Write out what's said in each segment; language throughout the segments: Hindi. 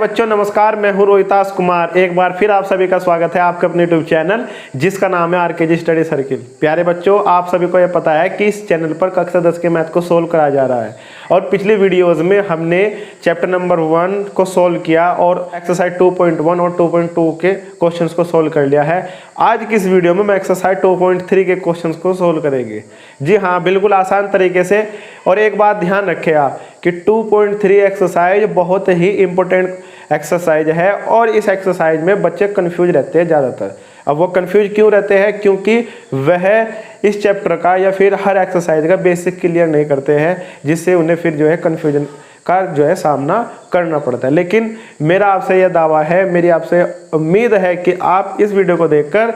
बच्चों नमस्कार, मैं हूं रोहितास कुमार। एक बार फिर आप सभी का स्वागत है आपके अपने यूट्यूब चैनल जिसका नाम है आरकेजी स्टडी सर्किल। प्यारे बच्चों, आप सभी को यह पता है कि इस चैनल पर कक्षा 10 के मैथ को सोल्व कराया जा रहा है और पिछली वीडियोस में हमने चैप्टर नंबर 1 को सोल्व किया और एक्सरसाइज 2.1 और 2.2 के क्वेश्चंस को सोल्व कर लिया है। आज की इस वीडियो में मैं एक्सरसाइज 2.3 के क्वेश्चंस को सोल्व करेंगे। जी हाँ, बिल्कुल आसान तरीके से। और एक बात ध्यान रखें आप कि 2.3 एक्सरसाइज बहुत ही इंपॉर्टेंट एक्सरसाइज है और इस एक्सरसाइज में बच्चे कंफ्यूज रहते हैं ज़्यादातर। अब वो कंफ्यूज क्यों रहते हैं? क्योंकि वह इस चैप्टर का या फिर हर एक्सरसाइज का बेसिक क्लियर नहीं करते हैं, जिससे उन्हें फिर जो है कन्फ्यूजन का जो है सामना करना पड़ता है। लेकिन मेरा आपसे यह दावा है, मेरी आपसे उम्मीद है कि आप इस वीडियो को देखकर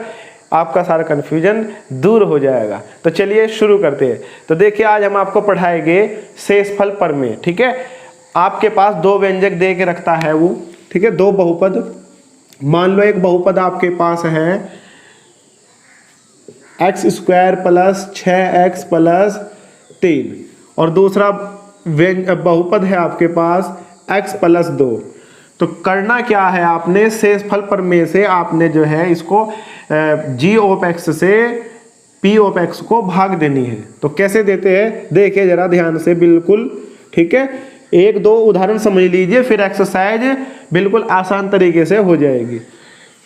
आपका सारा कन्फ्यूजन दूर हो जाएगा। तो चलिए शुरू करते हैं। तो देखिए, आज हम आपको पढ़ाएंगे शेषफल प्रमेय। ठीक है, आपके पास दो व्यंजक दे के रखता है वो, ठीक है, दो बहुपद। मान लो एक बहुपद आपके पास है x² + 6x + 3 और दूसरा बहुपद है आपके पास x + 2। तो करना क्या है, आपने शेषफल प्रमेय से आपने जो है इसको g(x) से p(x) को भाग देनी है। तो कैसे देते हैं देखिए जरा ध्यान से, बिल्कुल ठीक है। एक दो उदाहरण समझ लीजिए, फिर एक्सरसाइज बिल्कुल आसान तरीके से हो जाएगी।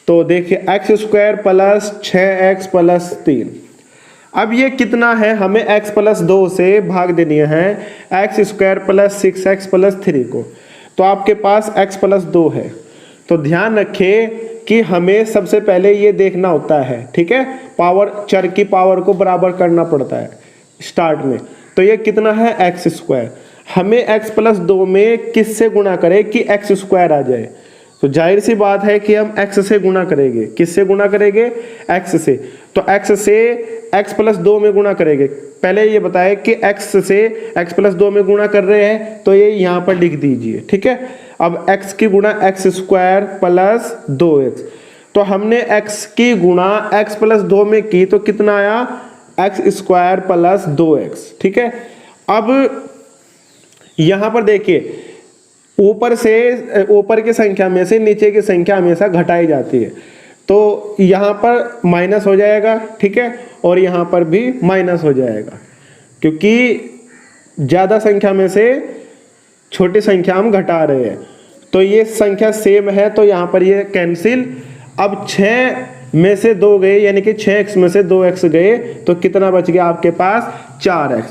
तो देखिए x² + 6x + 3। अब ये कितना है, हमें x + 2 से भाग देनी है x² + 6x + 3 को। तो आपके पास x + 2 है। तो ध्यान रखें कि हमें सबसे पहले ये देखना होता है, ठीक है, पावर, चर की पावर को बराबर करना पड़ता है स्टार्ट में। तो ये कितना है x²। हमें x + 2 में किससे गुणा करें कि x² आ जाए? तो जाहिर सी बात है कि हम x से गुणा करेंगे। किससे गुणा करेंगे? x से। तो x से x + 2 में गुणा करेंगे। पहले ये बताएं कि x से x + 2 में गुणा कर रहे हैं, तो ये यहाँ पर लिख दीजिए, ठीक है। अब x की गुणा x² + 2x। तो हमने x की गुणा x + 2 में की तो कितना आया? x² + 2x, ठीक है। अब यहाँ पर देखिए, ऊपर की संख्या में से नीचे की संख्या हमेशा घटाई जाती है। तो यहाँ पर माइनस हो जाएगा, ठीक है, और यहाँ पर भी माइनस हो जाएगा, क्योंकि ज़्यादा संख्या में से छोटी संख्या हम घटा रहे हैं। तो ये संख्या सेम है, तो यहाँ पर ये कैंसिल। अब 6 में से 2 गए, यानी कि 6x में से 2x गए, तो कितना बच गया आपके पास? 4x।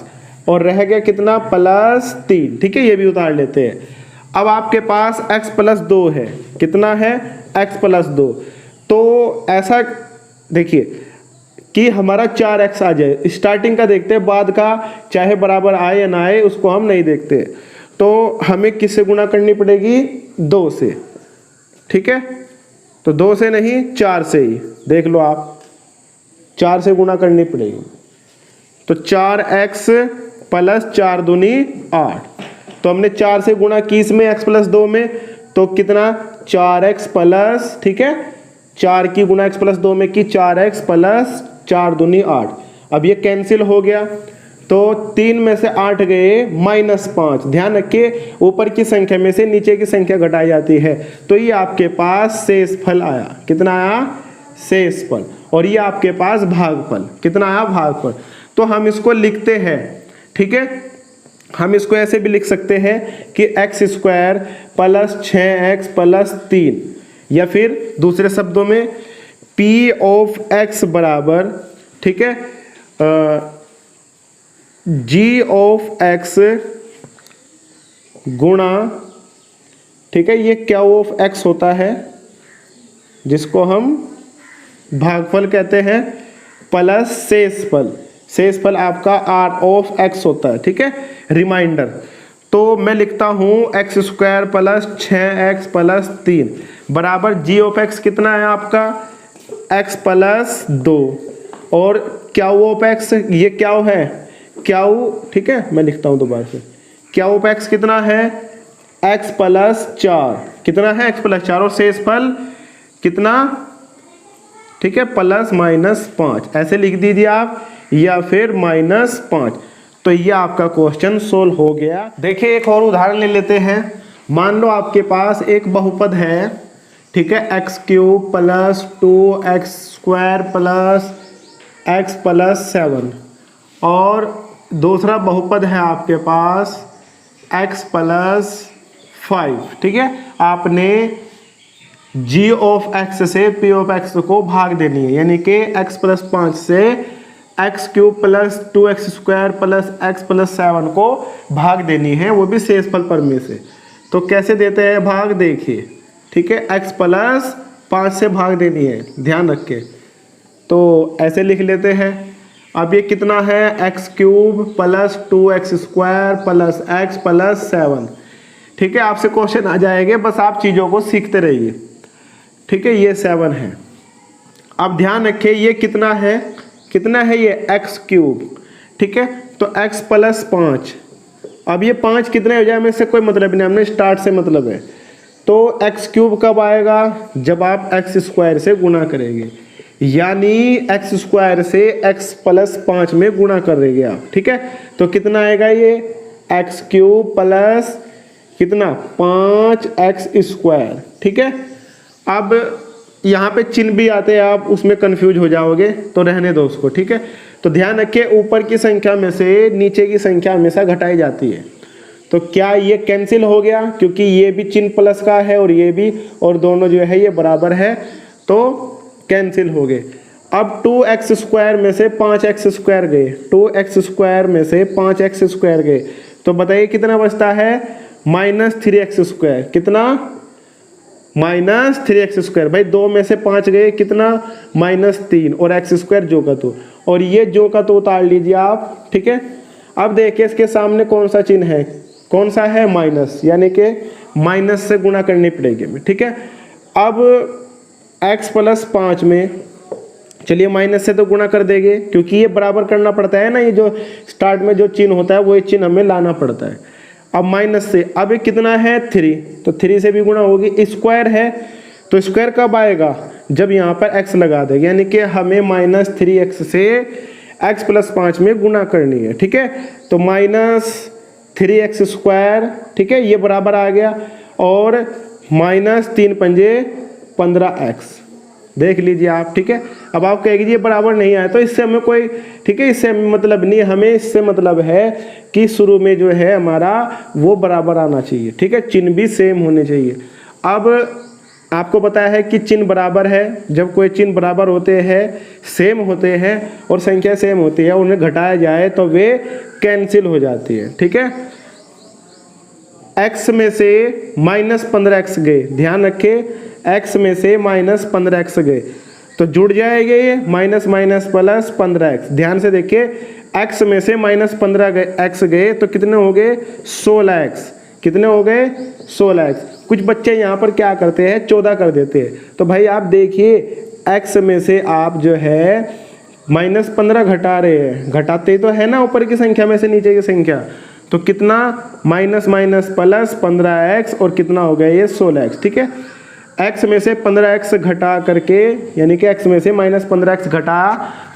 और रह गया कितना? +3, ठीक है, ये भी उतार लेते हैं। अब आपके पास x + 2 है। कितना है? x + 2। तो ऐसा देखिए कि हमारा 4x आ जाए। स्टार्टिंग का देखते हैं, बाद का चाहे बराबर आए या ना आए उसको हम नहीं देखते। तो हमें किससे गुणा करनी पड़ेगी? 2 से, ठीक है। तो 2 से नहीं, 4 से ही देख लो आप, 4 से गुणा करनी पड़ेगी। तो 4x + 4 दूनी 8। तो हमने 4 से गुणा की इसमें x + 2 में, तो कितना? 4x +, ठीक है, 4 की गुणा x + 2 में की 4x + 4 दूनी 8। अब ये कैंसिल हो गया, तो 3 में से 8 गए, -5। ध्यान रखिए, ऊपर की संख्या में से नीचे की संख्या घटाई जाती है। तो ये आपके पास शेषफल आया। कितना आया? शेषफल। और ये आपके पास भागफल। कितना आया? भागफल। तो हम इसको लिखते हैं, ठीक है। हम इसको ऐसे भी लिख सकते हैं कि x² + 6x + 3, या फिर दूसरे शब्दों में p(x) बराबर, ठीक है, g(x) गुणा, ठीक है, ये q(x) होता है जिसको हम भागफल कहते हैं, प्लस शेषफल। शेषफल आपका r(x) होता है, ठीक है, रिमाइंडर। तो मैं लिखता हूँ x² + 6x + 3 बराबर g(x) कितना है आपका? x + 2 और q(x) ये क्या है? q, ठीक है, मैं लिखता हूँ दोबारा से। q(x) कितना है? x + 4। कितना है? x + 4। और शेषफल कितना? ठीक है, +-5 ऐसे लिख दीजिए आप, या फिर -5। तो ये आपका क्वेश्चन सोल्व हो गया। देखिए एक और उदाहरण ले लेते हैं। मान लो आपके पास एक बहुपद है, ठीक है, x cube plus 2x square plus x plus 7, और दूसरा बहुपद है आपके पास x प्लस 5, ठीक है। आपने g ऑफ x से p ऑफ x को भाग देनी है, यानी कि x प्लस 5 से x cube plus 2x square plus x plus 7 को भाग देनी है, वो भी शेषफल प्रमेय से। तो कैसे देते हैं भाग, देखिए, ठीक है, x प्लस 5 से भाग देनी है, ध्यान रखे। तो ऐसे लिख लेते हैं। अब ये कितना है, x cube plus 2x square plus x plus 7, ठीक है। आपसे क्वेश्चन आ जाएंगे, बस आप चीज़ों को सीखते रहिए, ठीक है। ये 7 है। अब ध्यान रखिए ये कितना है, ये एक्स क्यूब, ठीक है। तो x प्लस 5, अब ये 5 कितने हो जाए हमें इससे कोई मतलब नहीं, हमने स्टार्ट से मतलब है। तो एक्स क्यूब कब आएगा, जब आप एक्स स्क्वायर से गुणा करेंगे, यानी एक्स स्क्वायर से एक्स प्लस 5 में गुणा करेंगे आप, ठीक है। तो कितना आएगा ये, एक्स क्यूब प्लस कितना 5x स्क्वायर, ठीक है। अब यहाँ पे चिन्ह भी आते हैं, आप उसमें कंफ्यूज हो जाओगे, तो रहने दो उसको, ठीक है। तो ध्यान रखिए ऊपर की संख्या में से नीचे की संख्या हमेशा घटाई जाती है। तो क्या ये कैंसिल हो गया, क्योंकि ये भी चिन्ह प्लस का है और ये भी, और दोनों जो है ये बराबर है, तो कैंसिल हो गए। अब 2x स्क्वायर में से 5x स्क्वायर गए, 2x स्क्वायर में से 5x स्क्वायर गए, तो बताइए कितना बचता है, -3x स्क्वायर। कितना, -3x स्क्वायर। भाई 2 में से 5 गए, कितना, -3, और x स्क्वायर जो का तो, और ये जो का तो उतार लीजिए आप, ठीक है। अब देखिए इसके सामने कौन सा चिन्ह है, कौन सा है, माइनस, यानी कि माइनस से गुणा करनी पड़ेगी हमें, ठीक है। अब x प्लस 5 में, चलिए माइनस से तो गुणा कर देंगे, क्योंकि ये बराबर करना पड़ता है ना, ये जो स्टार्ट में जो चिन्ह होता है वही चिन्ह हमें लाना पड़ता है। अब माइनस से, अब ये कितना है 3, तो 3 से भी गुणा होगी। स्क्वायर है तो स्क्वायर कब आएगा, जब यहाँ पर x लगा देंगे, यानी कि हमें -3x से x प्लस 5 में गुणा करनी है, ठीक है। तो -3x स्क्वायर, ठीक है, ये बराबर आ गया, और -3 पंजे 15x, देख लीजिए आप, ठीक है। अब आप कहेंगे ये बराबर नहीं आया, तो इससे हमें कोई, ठीक है, इससे हमें मतलब नहीं, हमें इससे मतलब है कि शुरू में जो है हमारा वो बराबर आना चाहिए, ठीक है, चिन्ह भी सेम होने चाहिए। अब आपको पता है कि चिन्ह बराबर है, जब कोई चिन्ह बराबर होते हैं, सेम होते हैं और संख्या सेम होती है, उन्हें घटाया जाए तो वे कैंसिल हो जाती है, ठीक है। x में से -15x गए, ध्यान रखें, x में से -15x गए, तो जुड़ जाएंगे ये माइनस माइनस प्लस 15x। ध्यान से देखिए, x में से -15x गए तो कितने हो गए, 16x। कितने हो गए, 16x। कुछ बच्चे यहाँ पर क्या करते हैं, 14 कर देते हैं। तो भाई आप देखिए, x में से आप जो है -15 घटा रहे हैं, घटाते तो है ना ऊपर की संख्या में से नीचे की संख्या, तो कितना, माइनस माइनस प्लस 15x, और कितना हो गया ये 16x, ठीक है। x में से 15x घटा करके, यानी कि x में से -15x घटा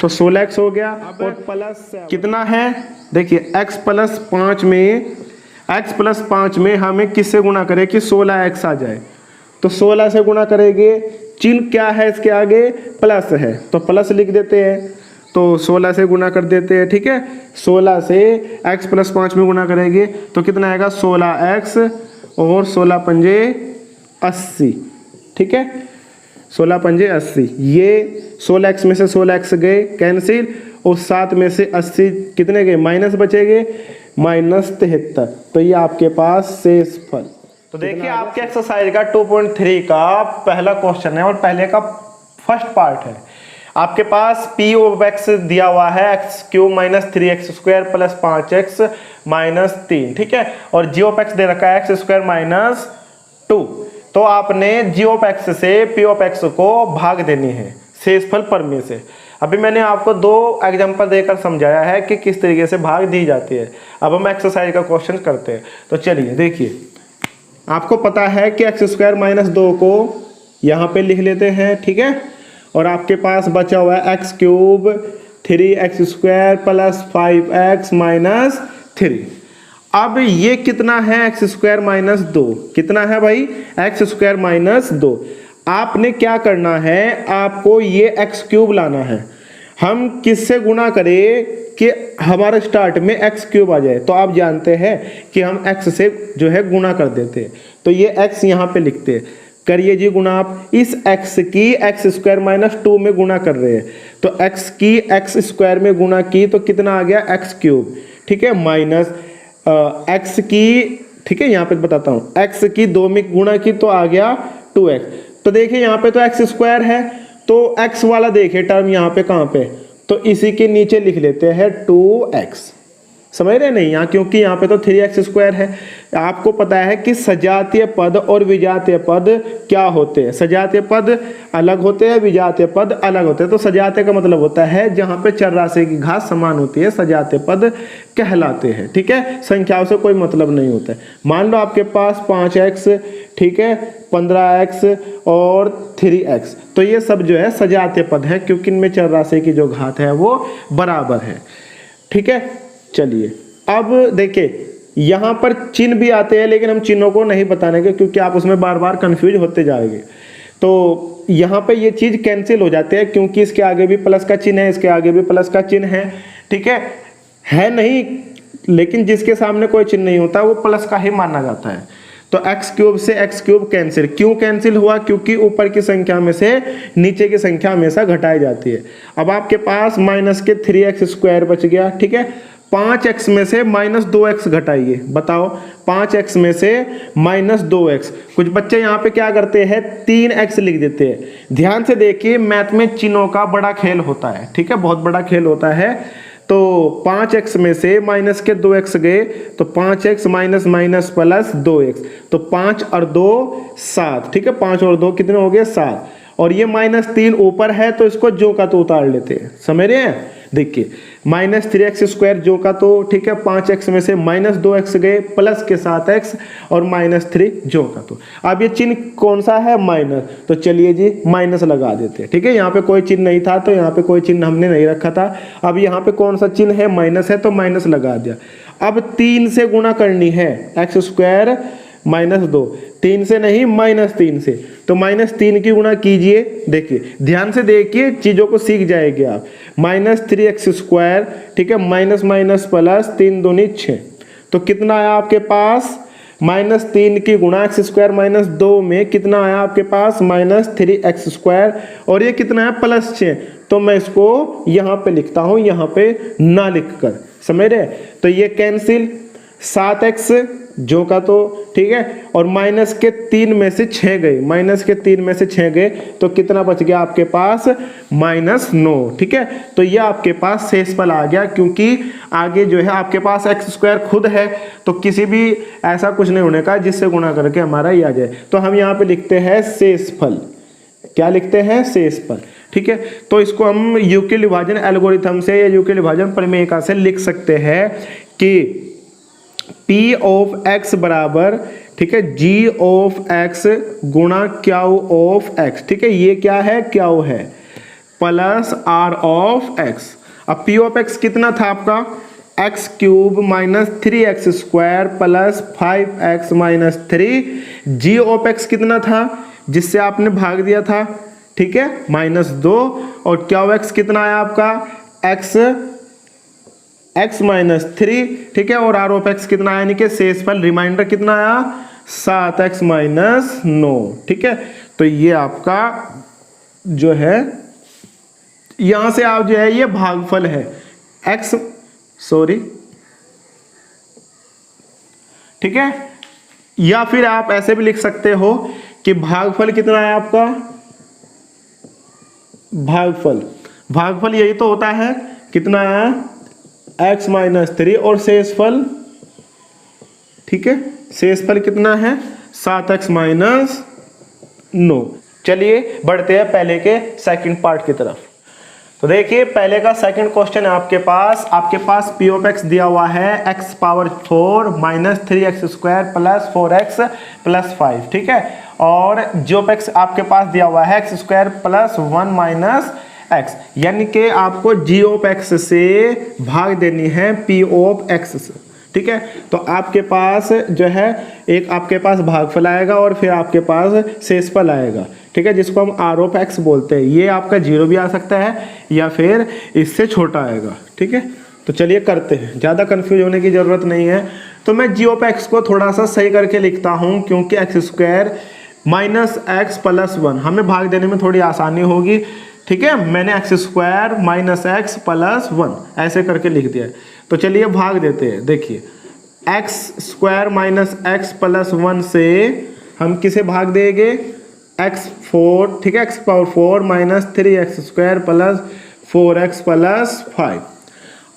तो 16x हो गया, और प्लस कितना है, देखिए x प्लस 5 में हमें किससे गुणा करें कि 16x आ जाए, तो 16 से गुणा करेंगे, चिन्ह क्या है इसके आगे, प्लस है, तो प्लस लिख देते हैं, तो 16 से गुणा कर देते हैं, ठीक है। 16 से x प्लस 5 में गुणा करेंगे तो कितना आएगा, 16x, और 16 पंजे 80, ठीक है, 16 पंजे 80। ये 16x में से 16x गए कैंसिल, और 7 में से 80 कितने गए, माइनस बचेंगे, -73। तो ये आपके पास शेषफल। तो देखिए आपके एक्सरसाइज का 2.3 का पहला क्वेश्चन है, और पहले का फर्स्ट पार्ट है। आपके पास p ऑफ x दिया हुआ है, x³ - 3x square plus 5x - 3, ठीक है, और g ऑफ x दे रखा है x² - 2। तो आपने g ऑफ x से p ऑफ x को भाग देनी है शेषफल प्रमेय से। अभी मैंने आपको 2 एग्जांपल देकर समझाया है कि किस तरीके से भाग दी जाती है। अब हम एक्सरसाइज का क्वेश्चन करते हैं। तो चलिए देखिए, आपको पता है कि x² - 2 को यहाँ पे लिख लेते हैं, ठीक है, और आपके पास बचा हुआ है x³ 3x² प्लस 5x - 3। अब ये कितना है एक्स स्क्वायर माइनस 2, कितना है भाई एक्स स्क्वायर माइनस 2। आपने क्या करना है, आपको ये एक्स क्यूब लाना है। हम किससे गुणा करें कि हमारे स्टार्ट में एक्स क्यूब आ जाए, तो आप जानते हैं कि हम एक्स से जो है गुणा कर देते हैं, तो ये एक्स यहाँ पे लिखते हैं। करिए जी गुणा, आप इस एक्स की एक्स स्क्वायर माइनस 2 में गुणा कर रहे हैं, तो एक्स की एक्स स्क्वायर में गुणा की तो कितना आ गया एक्स क्यूब, ठीक है, माइनस एक्स की, ठीक है यहाँ पे बताता हूँ, एक्स की 2 में गुणा की तो आ गया 2x। तो देखिए यहाँ पे तो एक्स स्क्वायर है, तो एक्स वाला देखिए टर्म यहाँ पे कहाँ पे, तो इसी के नीचे लिख लेते हैं 2x, समझ रहे नहीं यहाँ, क्योंकि यहाँ पे तो 3x स्क्वायर है। आपको पता है कि सजातीय पद और विजातीय पद क्या होते हैं, सजातीय पद अलग होते हैं, विजातीय पद अलग होते हैं। तो सजातीय का मतलब होता है जहाँ पे चर राशि की घात समान होती है, सजातीय पद कहलाते हैं, ठीक है, संख्याओं से कोई मतलब नहीं होता है। मान लो आपके पास 5x, ठीक है, 15x और 3x, तो ये सब जो है सजातीय पद है, क्योंकि इनमें चर राशि की जो घात है वो बराबर है, ठीक है। चलिए अब देखिए यहाँ पर चिन्ह भी आते हैं, लेकिन हम चिन्हों को नहीं बताने के, क्योंकि आप उसमें बार बार कंफ्यूज होते जाएंगे। तो यहाँ पे ये चीज कैंसिल हो जाती है, क्योंकि इसके आगे भी प्लस का चिन्ह है, इसके आगे भी प्लस का चिन्ह है, ठीक है नहीं, लेकिन जिसके सामने कोई चिन्ह नहीं होता वो प्लस का ही माना जाता है। तो एक्स क्यूब से एक्स क्यूब कैंसिल, क्यों कैंसिल हुआ, क्योंकि ऊपर की संख्या में से नीचे की संख्या हमेशा घटाई जाती है। अब आपके पास माइनस के 3x स्क्वायर बच गया, ठीक है, 5x में से माइनस 2x घटाइए, बताओ 5x में से माइनस 2x। कुछ बच्चे यहाँ पे क्या करते हैं 3x लिख देते हैं। ध्यान से देखिए मैथ में चिन्हों का बड़ा खेल होता है, ठीक है, बहुत बड़ा खेल होता है। तो 5x में से माइनस के 2x गए, तो 5x minus minus plus 2x, तो 5 और 2 7, ठीक है, 5 और 2 कितने हो गए 7, और ये माइनस 3 ऊपर है तो इसको जो का तो उतार लेते हैं, समझ रहे हैं। देखिए माइनस 3x स्क्वायर जो का तो, ठीक है, 5x में से माइनस 2x गए प्लस के 7x और माइनस 3 जो का तो। अब ये चिन्ह कौन सा है माइनस, तो चलिए जी माइनस लगा देते हैं, ठीक है, यहाँ पे कोई चिन्ह नहीं था तो यहाँ पे कोई चिन्ह हमने नहीं रखा था। अब यहाँ पे कौन सा चिन्ह है माइनस है, तो माइनस लगा दिया। अब 3 से गुणा करनी है, एक्स स्क्वायर माइनस 2, 3 से नहीं माइनस 3 से, तो माइनस 3 की गुणा कीजिए। देखिए ध्यान से देखिए, चीजों को सीख जाएंगे आप। माइनस 3x स्क्वायर, ठीक है, माइनस माइनस प्लस 3 दूनी 6, तो कितना आया आपके पास माइनस 3 की गुणा एक्स स्क्वायर माइनस 2 में कितना आया आपके पास माइनस 3x स्क्वायर, और ये कितना है प्लस 6, तो मैं इसको यहाँ पे लिखता हूँ, यहाँ पे ना लिख कर, समझ रहे। तो ये कैंसिल, 7x जो का तो, ठीक है, और माइनस के 3 में से 6 गए, माइनस के 3 में से 6 गए, तो कितना बच गया आपके पास माइनस 9, ठीक है। तो ये आपके पास शेषफल आ गया, क्योंकि आगे जो है आपके पास एक्स स्क्वायर खुद है, तो किसी भी ऐसा कुछ नहीं होने का जिससे गुणा करके हमारा ये आ जाए। तो हम यहाँ पे लिखते हैं शेषफल, क्या लिखते हैं शेषफल, ठीक है। तो इसको हम यूक्लिड विभाजन एल्गोरिथम से या यूक्लिड विभाजन प्रमेय से लिख सकते हैं कि P ऑफ x बराबर, ठीक है, G ऑफ x गुणा Q ऑफ x, ठीक है, ये क्या है Q है, प्लस R ऑफ x। अब P ऑफ x कितना था आपका x cube minus 3x square plus 5x minus 3, G of x कितना था जिससे आपने भाग दिया था, ठीक है, -2, और Q ऑफ x कितना आया आपका x माइनस 3, ठीक है, और R ऑफ x कितना आया, यानी कि शेषफल रिमाइंडर कितना आया 7x माइनस 9, ठीक है। तो ये आपका जो है यहां से आप जो है ये भागफल है ठीक है, या फिर आप ऐसे भी लिख सकते हो कि भागफल कितना है आपका, भागफल यही तो होता है, कितना है x माइनस 3, और शेषफल, ठीक है, शेषफल कितना है 7x माइनस 9। चलिए बढ़ते हैं पहले के सेकंड पार्ट की तरफ। तो देखिए पहले का सेकंड क्वेश्चन है आपके पास P ऑफ x दिया हुआ है x power 4 minus 3x square plus 4x plus 5, ठीक है, और G ऑफ x आपके पास दिया हुआ है x square plus 1 minus x, यानी कि आपको G ऑफ x से भाग देनी है P ऑफ x से, ठीक है। तो आपके पास जो है एक आपके पास भागफल आएगा और फिर आपके पास शेषफल आएगा, ठीक है, जिसको हम आर ऑफ एक्स बोलते हैं। ये आपका 0 भी आ सकता है या फिर इससे छोटा आएगा, ठीक है। तो चलिए करते हैं, ज़्यादा कन्फ्यूज होने की ज़रूरत नहीं है। तो मैं जी ऑफ एक्स को थोड़ा सा सही करके लिखता हूँ, क्योंकि x square minus x plus 1 हमें भाग देने में थोड़ी आसानी होगी, ठीक है। मैंने x square minus x plus 1 ऐसे करके लिख दिया है। तो चलिए भाग देते हैं। देखिए x square minus x plus 1 से हम किसे भाग देंगे, x4, ठीक है, x power 4 minus 3x square plus 4x plus 5।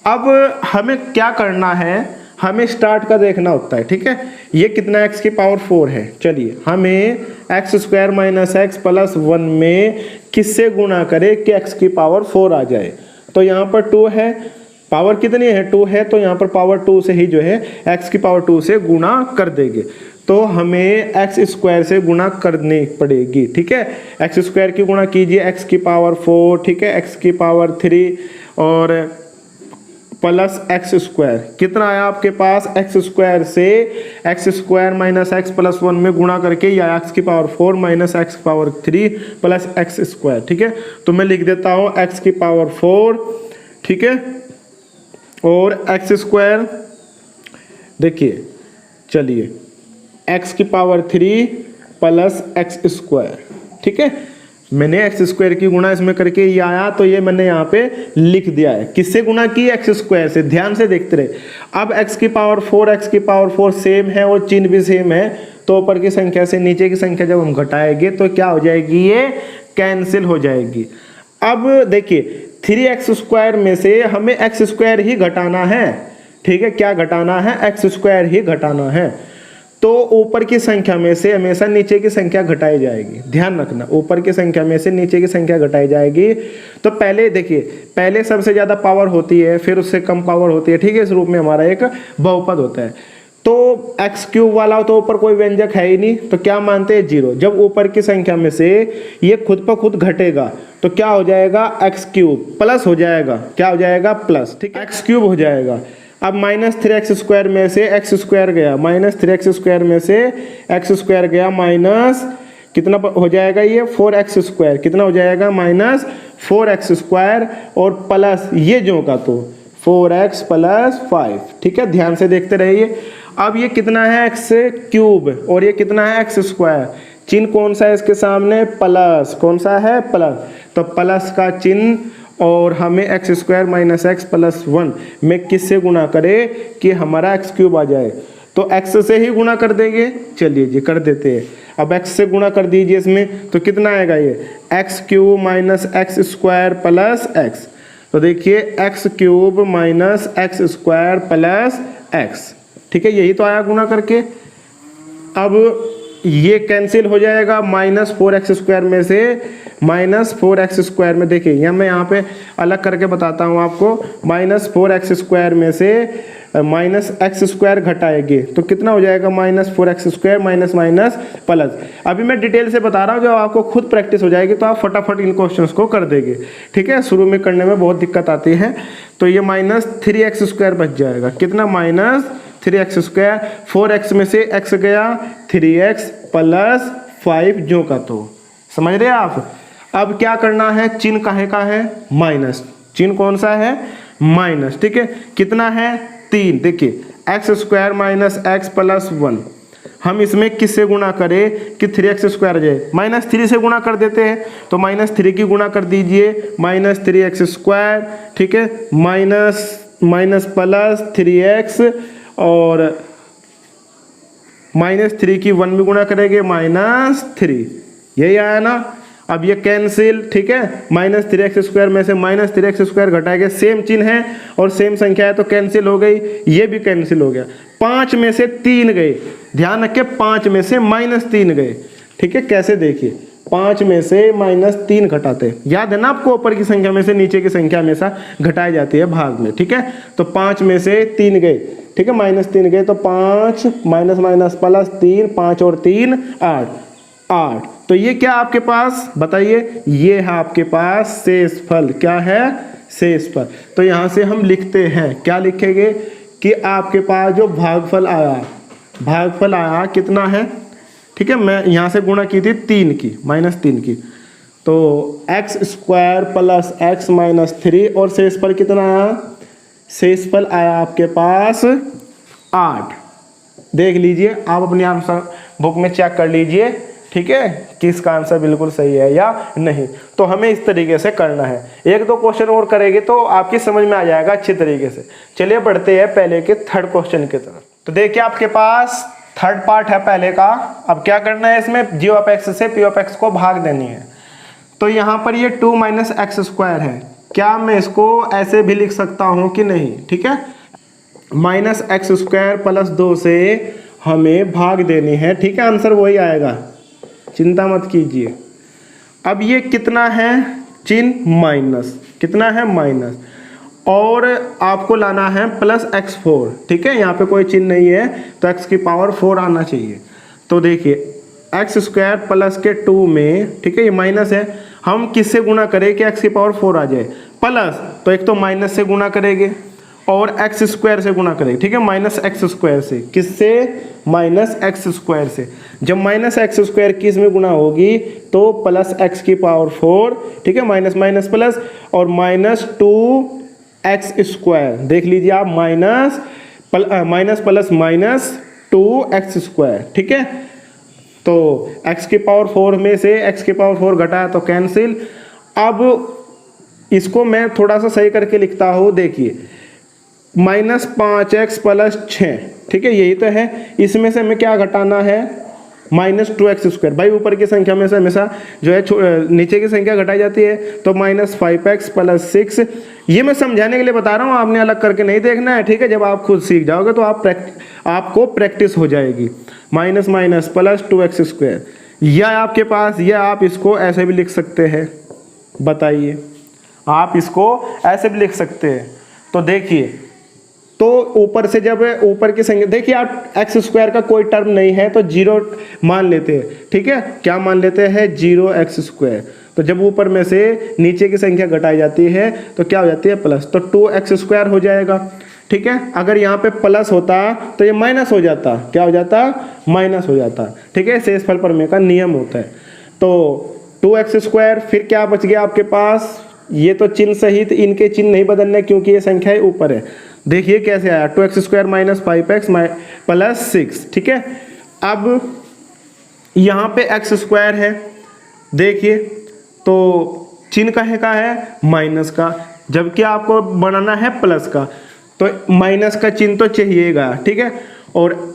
अब हमें क्या करना है, हमें स्टार्ट का देखना होता है, ठीक है। ये कितना x की पावर 4 है, चलिए हमें x square minus x plus 1 में किससे गुणा करें कि x की पावर 4 आ जाए। तो यहाँ पर 2 है, पावर कितनी है, 2 है, तो यहाँ पर पावर 2 से ही जो है x की पावर 2 से गुणा कर देंगे। तो हमें एक्स स्क्वायर से गुणा करनी पड़ेगी, ठीक है। एक्स स्क्वायर की गुणा कीजिए एक्स की पावर 4, ठीक है, एक्स की पावर 3 और प्लस एक्स स्क्वायर। कितना आया आपके पास, एक्स स्क्वायर से x square minus x plus 1 में गुणा करके या एक्स की power 4 minus x power 3 plus x square, ठीक है। तो मैं लिख देता हूँ एक्स की पावर 4, ठीक है, और एक्स स्क्वायर, देखिए चलिए एक्स की पावर 3 प्लस एक्स स्क्वायर, ठीक है। मैंने एक्स स्क्वायर की गुणा इसमें करके ये आया, तो ये मैंने यहाँ पे लिख दिया है। किससे गुणा की, एक्स स्क्वायर से। ध्यान से देखते रहे। अब एक्स की पावर 4 एक्स की पावर 4 सेम है और चिन्ह भी सेम है, तो ऊपर की संख्या से नीचे की संख्या जब हम घटाएंगे तो क्या हो जाएगी, ये कैंसिल हो जाएगी। अब देखिए 3x स्क्वायर में से हमें एक्स स्क्वायर ही घटाना है, ठीक है। क्या घटाना है, एक्स स्क्वायर ही घटाना है। तो ऊपर की संख्या में से हमेशा नीचे की संख्या घटाई जाएगी, ध्यान रखना, ऊपर की संख्या में से नीचे की संख्या घटाई जाएगी। तो पहले देखिए, पहले सबसे ज़्यादा पावर होती है, फिर उससे कम पावर होती है, ठीक है। इस रूप में हमारा एक बहुपद होता है। तो एक्स क्यूब वाला तो ऊपर कोई व्यंजक है ही नहीं, तो क्या मानते हैं, 0। जब ऊपर की संख्या में से ये खुद पर खुद घटेगा तो क्या हो जाएगा, एक्स क्यूब प्लस हो जाएगा, क्या हो जाएगा, प्लस, ठीक है, एक्स क्यूब हो जाएगा। अब माइनस 3x स्क्वायर में से एक्स स्क्वायर गया, माइनस 3x स्क्वायर में से एक्स स्क्वायर गया, माइनस कितना हो जाएगा, ये 4x स्क्वायर, कितना हो जाएगा, माइनस 4x स्क्वायर और प्लस ये जो का तो 4x प्लस 5, ठीक है। ध्यान से देखते रहिए। अब ये कितना है, एक्स क्यूब, और ये कितना है, एक्स स्क्वायर। चिन्ह कौन सा है इसके सामने, प्लस, कौन सा है, प्लस। तो प्लस का चिन्ह, और हमें x square minus x plus 1 में किससे गुणा करें कि हमारा एक्स क्यूब आ जाए। तो एक्स से ही गुणा कर देंगे, चलिए जी कर देते हैं। अब एक्स से गुणा कर दीजिए इसमें, तो कितना आएगा, ये x cube minus x square plus x. तो देखिए x cube minus x square plus x, ठीक है, यही तो आया गुणा करके। अब ये कैंसिल हो जाएगा, माइनस 4x स्क्वायर में से माइनस 4x स्क्वायर में, देखिए यह मैं यहाँ पे अलग करके बताता हूँ आपको। माइनस 4x स्क्वायर में से माइनस एक्स स्क्वायर घटाएंगे तो कितना हो जाएगा, minus 4x square minus minus plus. अभी मैं डिटेल से बता रहा हूँ, जब आपको खुद प्रैक्टिस हो जाएगी तो आप फटाफट इन क्वेश्चंस को कर देंगे, ठीक है। शुरू में करने में बहुत दिक्कत आती है। तो ये माइनस 3x स्क्वायर बच जाएगा, कितना, माइनस 3x स्क्वायर, 4x में से x गया, 3x प्लस 5 जो का तो, समझ रहे हैं आप। अब क्या करना है, चिन्ह काहे का है, माइनस, चिन्ह कौन सा है, माइनस, ठीक है। कितना है, 3, देखिए x square minus x plus 1, हम इसमें किससे गुणा करें कि 3x स्क्वायर आ जाए, माइनस 3 से गुणा कर देते हैं। तो माइनस 3 की गुणा कर दीजिए, माइनस 3x स्क्वायर, ठीक है, माइनस प्लस 3x और माइनस 3 की 1 में गुणा करेंगे, माइनस 3, यही आया ना। अब ये कैंसिल, ठीक है, माइनस 3x स्क्वायर में से माइनस 3x स्क्वायर घटाएंगे, सेम चिन्ह है और सेम संख्या है तो कैंसिल हो गई, ये भी कैंसिल हो गया। 5 में से 3 गए, ध्यान रखिए 5 में से माइनस 3 गए, ठीक है। कैसे, देखिए 5 में से माइनस 3 घटाते, याद है ना आपको, ऊपर की संख्या में से नीचे की संख्या हमेशा घटाई जाती है भाग में, ठीक है। तो 5 में से 3 गए, ठीक है, माइनस 3 गए तो 5 माइनस माइनस प्लस 3, 5 और 3 8। तो ये क्या आपके पास बताइए, ये है आपके पास शेषफल, क्या है, शेषफल। तो यहाँ से हम लिखते हैं, क्या लिखेंगे कि आपके पास जो भागफल आया कितना है, ठीक है। मैं यहाँ से गुणा की थी 3 की, -3 की, तो x² प्लस x माइनस 3 और शेषफल कितना आया, शेषफल आया आपके पास 8। देख लीजिए आप अपने आंसर बुक में चेक कर लीजिए, ठीक है, कि इसका आंसर बिल्कुल सही है या नहीं। तो हमें इस तरीके से करना है। 1-2 क्वेश्चन और करेंगे तो आपकी समझ में आ जाएगा अच्छी तरीके से। चलिए बढ़ते हैं पहले के थर्ड क्वेश्चन की तरफ। तो देखिए आपके पास थर्ड पार्ट है पहले का। अब क्या करना है, इसमें g(x) से p(x) को भाग देनी है। तो यहाँ पर ये 2 - x² है, क्या मैं इसको ऐसे भी लिख सकता हूँ कि नहीं, ठीक है। -x² प्लस 2 से हमें भाग देनी है, ठीक है, आंसर वही आएगा, चिंता मत कीजिए। अब ये कितना है, चिन्ह माइनस, कितना है माइनस, और आपको लाना है +x4, ठीक है। यहाँ पे कोई चिन्ह नहीं है तो x की पावर 4 आना चाहिए। तो देखिए x² प्लस के 2 में, ठीक है, ये माइनस है, हम किससे गुणा करें कि x की पावर 4 आ जाए, प्लस, तो एक तो माइनस से गुणा करेंगे और x² से गुणा करेंगे, ठीक है, -x² से, किससे, -x² से। जब -x² की इसमें गुणा होगी तो +x की पावर 4, ठीक है, माइनस माइनस प्लस, और -2x², देख लीजिए आप, माइनस प्लस माइनस 2x², ठीक है। तो x की पावर 4 में से x की पावर 4 घटाया तो कैंसिल। अब इसको मैं थोड़ा सा सही करके लिखता हूँ, देखिए -5x प्लस 6, ठीक है, यही तो है। इसमें से हमें क्या घटाना है, -2x²। भाई ऊपर की संख्या में से हमेशा जो है नीचे की संख्या घटाई जाती है, तो -5x प्लस 6। ये मैं समझाने के लिए बता रहा हूँ, आपने अलग करके नहीं देखना है, ठीक है। जब आप खुद सीख जाओगे तो आपको प्रैक्टिस हो जाएगी। माइनस माइनस प्लस 2x², या आपके पास, या आप इसको ऐसे भी लिख सकते हैं, बताइए, आप इसको ऐसे भी लिख सकते हैं। तो देखिए, तो ऊपर से जब ऊपर की संख्या, देखिए आप x² का कोई टर्म नहीं है तो 0 मान लेते हैं, ठीक है, क्या मान लेते हैं, 0x²। तो जब ऊपर में से नीचे की संख्या घटाई जाती है तो क्या हो जाती है, प्लस, तो 2x² हो जाएगा, ठीक है। अगर यहाँ पे प्लस होता तो ये माइनस हो जाता, क्या हो जाता, माइनस हो जाता, ठीक है। शेषफल प्रमेय का नियम होता है। तो 2x², फिर क्या बच गया आपके पास, ये तो चिन्ह सहित इनके चिन्ह नहीं बदलने क्योंकि ये संख्या ऊपर है। देखिए कैसे आया, 2x² - 5x प्लस 6, ठीक है। अब यहाँ पे x² है, देखिए, तो चिन्ह का है माइनस का, जबकि आपको बनाना है प्लस का, तो माइनस का चिन्ह तो चाहिएगा, ठीक है। और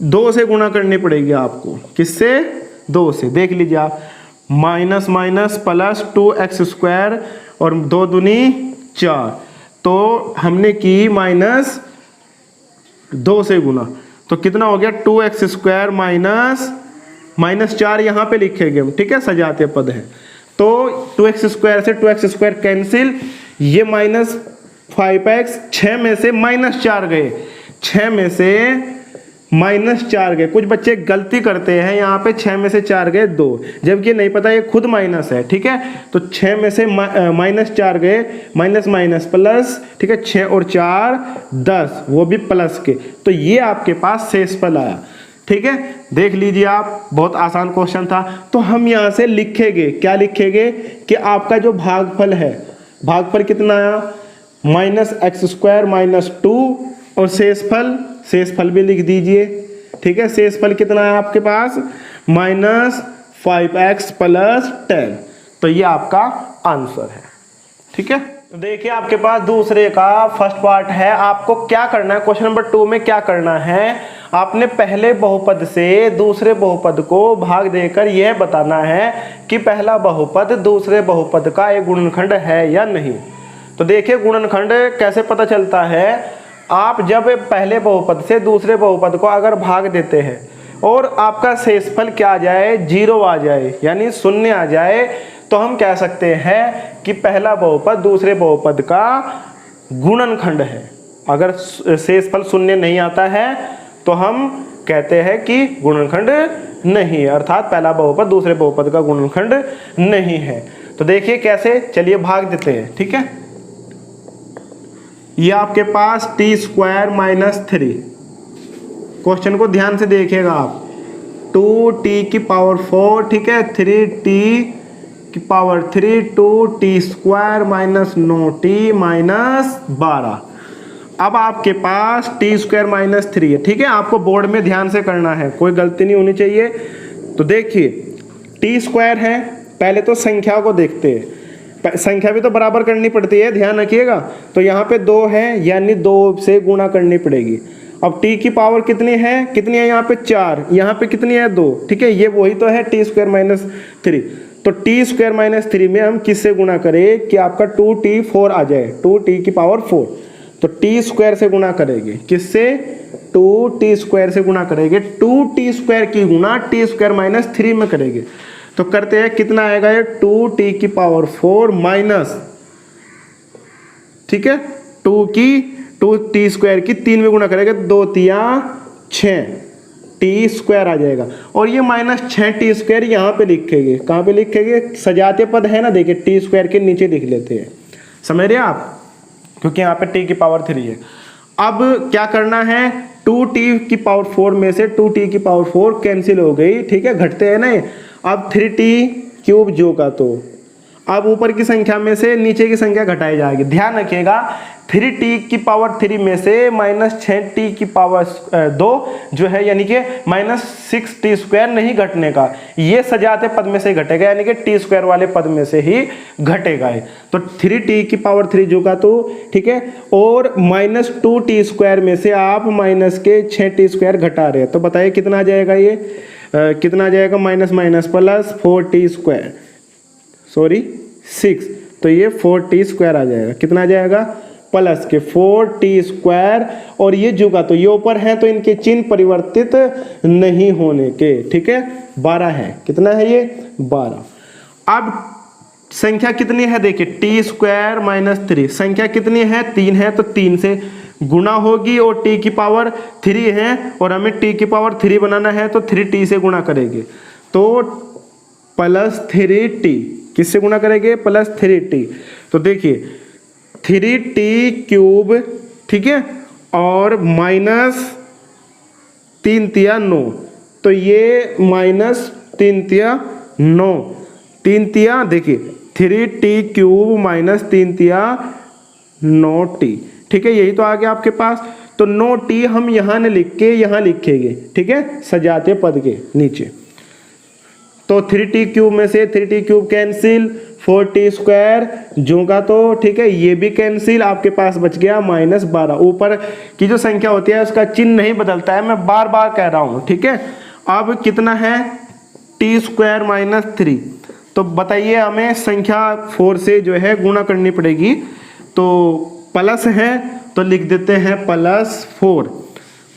2 से गुणा करनी पड़ेगी आपको, किससे, 2 से। देख लीजिए आप, माइनस माइनस प्लस 2x² और 2 दूनी 4, तो हमने की -2 से गुना, तो कितना हो गया, 2x² -4 यहाँ पे लिखेंगे हम, ठीक है, सजाते पद है। तो 2x² से 2x² कैंसिल, ये -5x, 6 में से -4 गए, 6 में से -4 गए। कुछ बच्चे गलती करते हैं, यहाँ पे 6 में से 4 गए 2, जबकि नहीं पता ये खुद माइनस है, ठीक है। तो 6 में से -4 गए, माइनस माइनस प्लस, ठीक है, 6 और 4 10, वो भी प्लस के, तो ये आपके पास शेषफल आया, ठीक है। देख लीजिए आप, बहुत आसान क्वेश्चन था। तो हम यहाँ से लिखेंगे, क्या लिखेंगे कि आपका जो भागफल है, भागफल कितना आया, -x² - 2, और शेषफल भी लिख दीजिए, ठीक है। शेषफल कितना है आपके पास, -5x प्लस 10, तो ये आपका आंसर है, ठीक है। तो देखिए आपके पास दूसरे का फर्स्ट पार्ट है। आपको क्या करना है, क्वेश्चन नंबर 2 में क्या करना है, आपने पहले बहुपद से दूसरे बहुपद को भाग देकर यह बताना है कि पहला बहुपद दूसरे बहुपद का एक गुणनखंड है या नहीं। तो देखिए गुणनखंड कैसे पता चलता है, आप जब पहले बहुपद से दूसरे बहुपद को अगर भाग देते हैं और आपका शेषफल क्या आ जाए, 0 आ जाए, यानी 0 आ जाए, तो हम कह सकते हैं कि पहला बहुपद दूसरे बहुपद का गुणनखंड है। अगर शेषफल 0 नहीं आता है तो हम कहते हैं कि गुणनखंड नहीं है, अर्थात पहला बहुपद दूसरे बहुपद का गुणनखंड नहीं है। तो देखिए कैसे, चलिए भाग देते हैं, ठीक है। ये आपके पास टी स्क्वायर माइनस 3। क्वेश्चन को ध्यान से देखिएगा आप। 2t की पावर 4, ठीक है, 3t की power 3, 2t square minus 9t minus 12। अब आपके पास टी स्क्वायर माइनस 3 है, ठीक है। आपको बोर्ड में ध्यान से करना है, कोई गलती नहीं होनी चाहिए। तो देखिए टी स्क्वायर है, पहले तो संख्या को देखते हैं, संख्या भी तो बराबर करनी पड़ती है, ध्यान रखिएगा। तो यहाँ पे 2 है, यानी 2 से गुणा करनी पड़ेगी। अब t की पावर कितनी है यहाँ पे 4, यहाँ पे कितनी है 2, ठीक है। ये वही तो है टी स्क्वायर माइनस 3। तो टी स्क्वायर माइनस 3 में हम किससे गुणा करें कि आपका 2t4 आ जाए, 2t की पावर 4। तो टी स्क्वायर से गुणा करेंगे, किससे, 2t स्क्वायर से गुणा करेंगे। 2t स्क्वायर की गुणा टी स्क्वायर माइनस 3 में करेंगे। तो करते हैं, कितना आएगा ये 2t की पावर 4 माइनस, ठीक है, 2t स्क्वायर की 3 में गुणा करेंगे, 2 तिया 6 टी स्क्वायर आ जाएगा। और ये माइनस 6t स्क्वायर यहाँ पे लिखेंगे, कहाँ पे लिखेंगे, सजाते पद है ना, देखिए टी स्क्वायर के नीचे लिख लेते हैं, समझ रहे आप, क्योंकि यहाँ पे t की पावर 3 है। अब क्या करना है, 2t की पावर 4 में से 2t की पावर 4 कैंसिल हो गई, ठीक है, घटते हैं ना। अब 3t क्यूब जो का, तो अब ऊपर की संख्या में से नीचे की संख्या घटाई जाएगी। ध्यान रखिएगा, 3t की पावर 3 में से माइनस 6t की पावर 2 जो है, यानी कि माइनस 6t स्क्वायर नहीं घटने का, ये सजाते पद में से ही घटेगा, यानी कि टी स्क्वायर वाले पद में से ही घटेगा। तो 3t की पावर 3 जो का, तो ठीक है, और माइनस 2t स्क्वायर में से आप माइनस के 6t स्क्वायर घटा रहे हैं। तो बताइए कितना आ जाएगा, ये कितना आ जाएगा, minus minus plus 4t square, sorry 6, तो ये 4t स्क्वायर आ जाएगा। कितना आ जाएगा, प्लस के 4t स्क्वायर, और ये जुगा, तो ये ऊपर है तो इनके चिन्ह परिवर्तित नहीं होने के, ठीक है, 12 है। कितना है ये, 12। अब संख्या कितनी है, देखिए टी स्क्वायर माइनस 3, संख्या कितनी है, 3 है, तो 3 से गुणा होगी, और t की पावर 3 है, और हमें t की पावर 3 बनाना है, तो 3t से गुणा करेंगे, तो प्लस 3t, किससे गुणा करेंगे, प्लस 3t। तो देखिए 3t क्यूब, ठीक है, और माइनस 3 तिया 9, तो ये माइनस 3 तिया 9, 3 तिया, देखिए 3t क्यूब माइनस 3 तिया 9t, ठीक है, यही तो आ गया आपके पास। तो 9t हम यहाँ ने लिख के यहाँ लिखेंगे, ठीक है, सजाते पद के नीचे। तो 3t क्यूब में से 3t cube cancel, 4t square जो का, तो ठीक है, ये भी कैंसिल, आपके पास बच गया माइनस 12। ऊपर की जो संख्या होती है उसका चिन्ह नहीं बदलता है, मैं बार बार कह रहा हूँ, ठीक है। अब कितना है, t स्क्वायर माइनस 3, तो बताइए हमें संख्या 4 से जो है गुणा करनी पड़ेगी, तो प्लस है तो लिख देते हैं प्लस 4,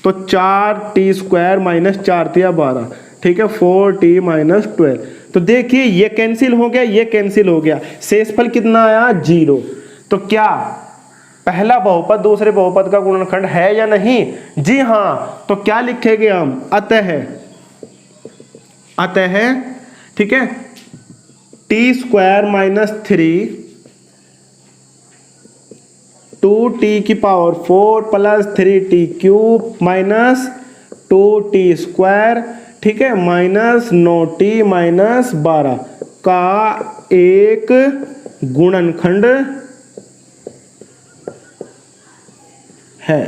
तो 4t स्क्वायर माइनस 4 तिया 12, ठीक है, 4t माइनस 12। तो देखिए ये कैंसिल हो गया, ये कैंसिल हो गया, शेषफल कितना आया, 0। तो क्या पहला बहुपद दूसरे बहुपद का गुणनखंड है या नहीं, जी हाँ। तो क्या लिखेंगे हम, अतः, ठीक है, t स्क्वायर माइनस 3 2t की power 4 plus 3t cube minus 2t square, ठीक है, माइनस 9t माइनस 12 का एक गुणनखंड है,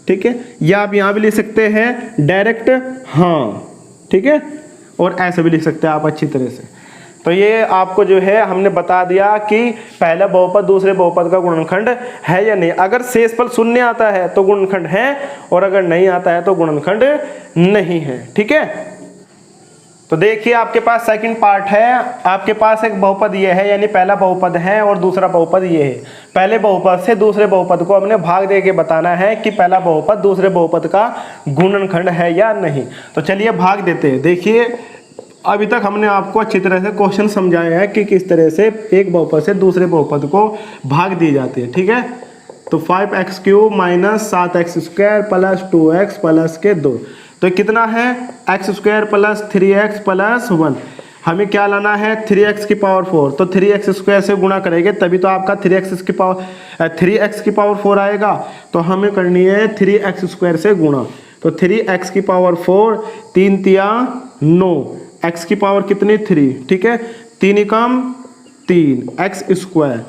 ठीक है। या आप यहां भी लिख सकते हैं डायरेक्ट हाँ, ठीक है, और ऐसे भी लिख सकते हैं आप अच्छी तरह से। तो ये आपको जो है हमने बता दिया कि पहला बहुपद दूसरे बहुपद का गुणनखंड है या नहीं। अगर शेषफल शून्य आता है तो गुणनखंड है, और अगर नहीं आता है तो गुणनखंड नहीं है, ठीक है। तो देखिए आपके पास सेकंड पार्ट है, आपके पास एक बहुपद ये है, यानी पहला बहुपद है और दूसरा बहुपद ये है। पहले बहुपद से दूसरे बहुपद को हमने भाग दे के बताना है कि पहला बहुपद दूसरे बहुपद का गुणनखंड है या नहीं। तो चलिए भाग देते हैं। देखिए अभी तक हमने आपको अच्छी तरह से क्वेश्चन समझाया है कि किस तरह से एक बहुपद से दूसरे बहुपद को भाग दी जाती है, ठीक है। तो 5x cube minus 7x square plus 2x plus के 2, तो कितना है, x square plus 3x plus 1। हमें क्या लाना है 3x की पावर 4, तो 3x स्क्वायर से गुणा करेंगे तभी तो आपका 3x की पावर 4 आएगा। तो हमें करनी है 3x स्क्वायर से गुणा, तो 3x की पावर 4, 3 तिया 9, x की पावर कितनी 3, ठीक है, 3 एकम 3 x स्क्वायर।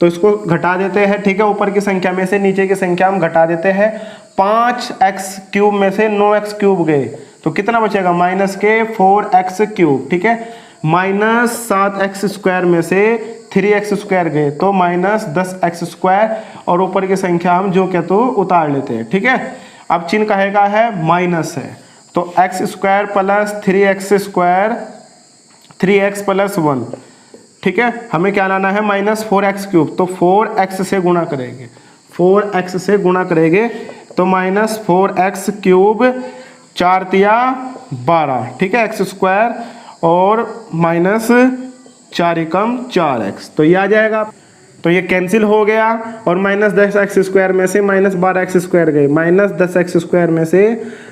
तो इसको घटा देते हैं, ठीक है, ऊपर की संख्या में से नीचे की संख्या हम घटा देते हैं। 5x क्यूब में से 9x क्यूब गए तो कितना बचेगा माइनस के 4x क्यूब, ठीक है, माइनस 7x स्क्वायर में से 3x स्क्वायर गए तो माइनस 10x स्क्वायर, और ऊपर की संख्या हम जो क्या तो उतार लेते हैं, ठीक है। अब चिन्ह कहेगा है माइनस है, तो x square plus 3x square 3x plus 1, ठीक है, हमें क्या लाना है माइनस 4x क्यूब, तो 4x से गुणा करेंगे, 4x से गुणा करेंगे तो माइनस 4x क्यूब 4 तिया 12, ठीक है, x स्क्वायर और माइनस 4 एकम 4x, तो ये आ जाएगा। तो ये कैंसिल हो गया और माइनस 10x स्क्वायर में से माइनस 12x स्क्वायर गए, माइनस 10x स्क्वायर में से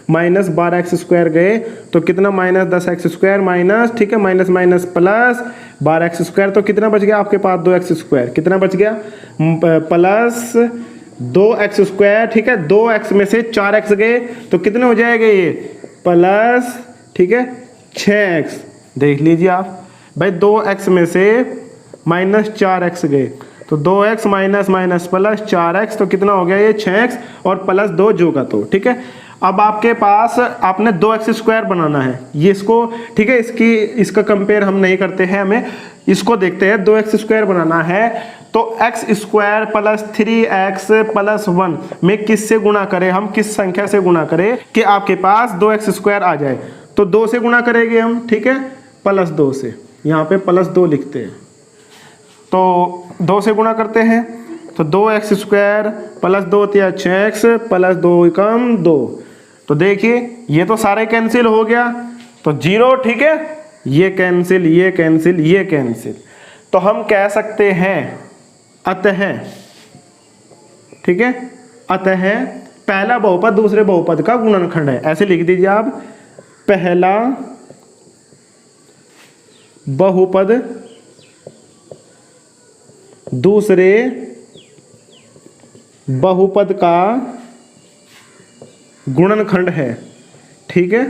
माइनस 12x स्क्वायर गए तो कितना माइनस 10x स्क्वायर माइनस, ठीक है, minus minus plus 12x square, तो कितना बच गया आपके पास 2x स्क्वायर, कितना बच गया प्लस 2x स्क्वायर, ठीक है, 2x में से 4x गए तो कितने हो जाएंगे ये प्लस, ठीक है, 6x। देख लीजिए आप भाई, 2x में से माइनस 4x गए तो 2x minus minus plus 4x, तो कितना हो गया ये 6x और प्लस 2 जो का तो, ठीक है। अब आपके पास आपने 2x स्क्वायर बनाना है, ये इसको, ठीक है, इसका कंपेयर हम नहीं करते हैं, हमें इसको देखते हैं। 2x स्क्वायर बनाना है तो x square plus 3x plus 1 में किससे गुणा करें हम, किस संख्या से गुणा करें कि आपके पास 2x स्क्वायर आ जाए, तो 2 से गुणा करेंगे हम, ठीक है, प्लस 2 से, यहाँ पे प्लस 2 लिखते हैं, तो 2 से गुणा करते हैं तो 2x स्क्वायर प्लस 2 तिया 6x प्लस 2 एकम 2, तो देखिए ये तो सारे कैंसिल हो गया तो 0, ठीक है, ये कैंसिल ये कैंसिल ये कैंसिल, तो हम कह सकते हैं अतः, ठीक है, अतः पहला बहुपद दूसरे बहुपद का गुणनखंड है, ऐसे लिख दीजिए आप, पहला बहुपद दूसरे बहुपद का गुणनखंड है, ठीक है,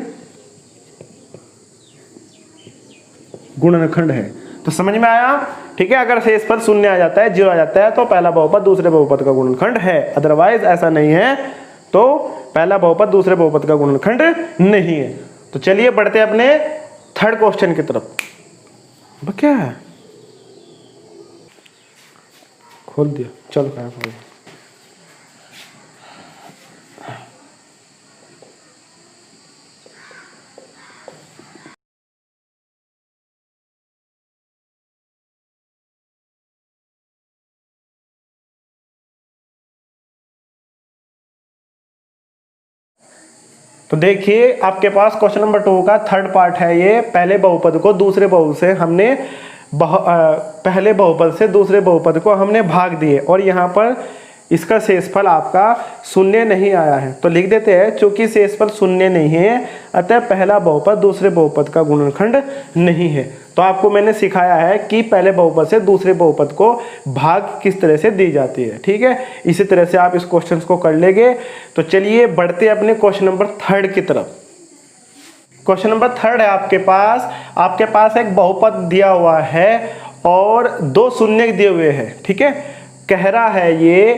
गुणनखंड है। तो समझ में आया, ठीक है। अगर शेषफल शून्य आ जाता है, 0 आ जाता है तो पहला बहुपद दूसरे बहुपद का गुणनखंड है, अदरवाइज ऐसा नहीं है तो पहला बहुपद दूसरे बहुपद का गुणनखंड नहीं है। तो चलिए बढ़ते हैं अपने थर्ड क्वेश्चन की तरफ। क्या है, खोल दिया, चलो क्या खोल। तो देखिए आपके पास क्वेश्चन नंबर 2 का थर्ड पार्ट है ये। पहले बहुपद को दूसरे बहुपद से हमने पहले बहुपद से दूसरे बहुपद को हमने भाग दिए और यहाँ पर इसका शेषफल आपका शून्य नहीं आया है, तो लिख देते हैं चूंकि शेषफल शून्य नहीं है अतः पहला बहुपद दूसरे बहुपद का गुणनखंड नहीं है। तो आपको मैंने सिखाया है कि पहले बहुपद से दूसरे बहुपद को भाग किस तरह से दी जाती है, ठीक है। इसी तरह से आप इस क्वेश्चन को कर लेंगे। तो चलिए बढ़ते अपने क्वेश्चन नंबर 3 की तरफ। क्वेश्चन नंबर 3 है आपके पास एक बहुपद दिया हुआ है और 2 शून्य दिए हुए हैं, ठीक है। कह रहा है ये